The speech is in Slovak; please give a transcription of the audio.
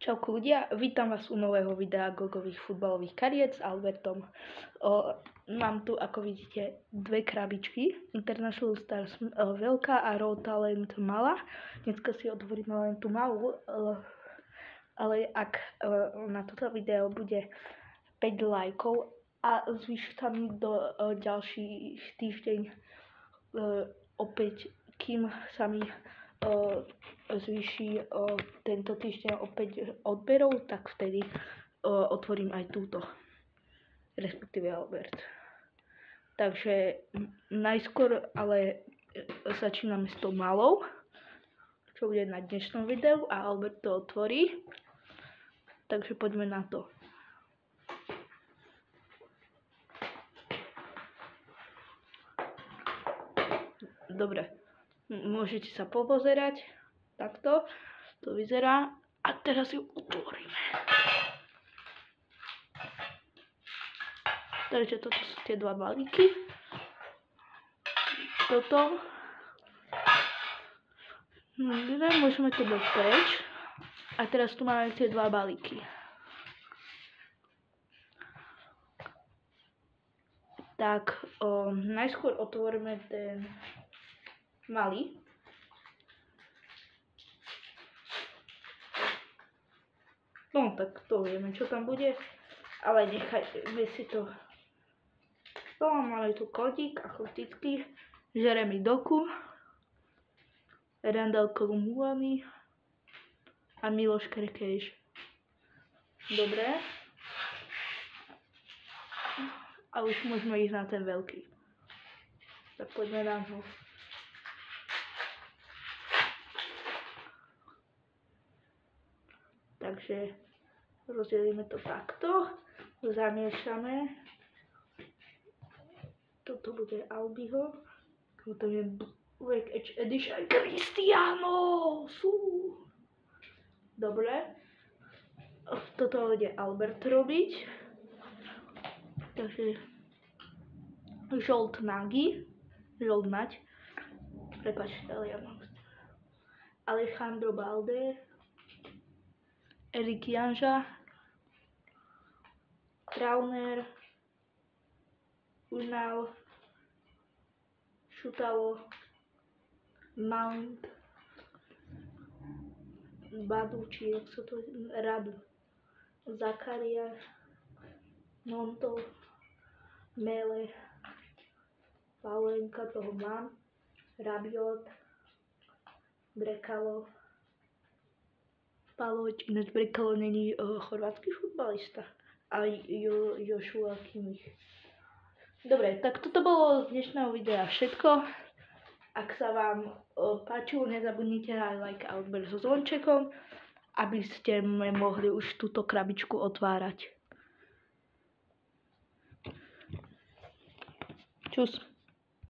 Čauko ľudia, vítam vás u nového videa gogových futbalových kariet s Albertom. Mám tu, ako vidíte, dve krabičky, International Stars veľká a Raw Talent malá. Dneska si otvoríme len tú malú, ale ak na toto video bude 5 lajkov a zvýši sa mi do ďalší týždeň opäť, kým sa mi zvýši tento týždeň opäť odberov, tak vtedy otvorím aj túto, respektíve Albert. Takže najskôr ale začíname s tou malou, čo bude na dnešnom videu, a Albert to otvorí. Takže poďme na to. Dobre. Môžete sa popozerať, takto to vyzerá, a teraz ju otvoríme. Takže toto sú tie dva balíky. Toto. Môžeme to dať preč. A teraz tu máme tie dva balíky. Tak, najskôr otvoríme ten malý. No tak to vieme, čo tam bude, ale nechajme si to. Máme tu kodík, ako vždycky, Jeremy Doku, Randall Columbani a Miloš Kerkez. Dobre. A už môžeme ísť na ten veľký. Tak poďme na to. Takže rozdelíme to takto, zamiešame. Toto bude Albiho, toto je Black Edge Edition Cristiano. Dobre, toto bude Albert robiť. Takže žolt nať, prepáčte, ale ja mám Alejandro Balde, Erik Janža, Trauner, Unal, Šutalo, Mount, Baduči, jak sa to Radu, Zakaria, Nonto, Mele, Paulenka, toho mám, Rabiot, Brekalo, Paloč, ináč Brekalo není chorvátsky futbalista, a Joshua Kimmich. Dobre, tak toto bolo z dnešného videa všetko. Ak sa vám páčilo, nezabudnite na like a odber so zvončekom, aby ste mohli už túto krabičku otvárať. Čus.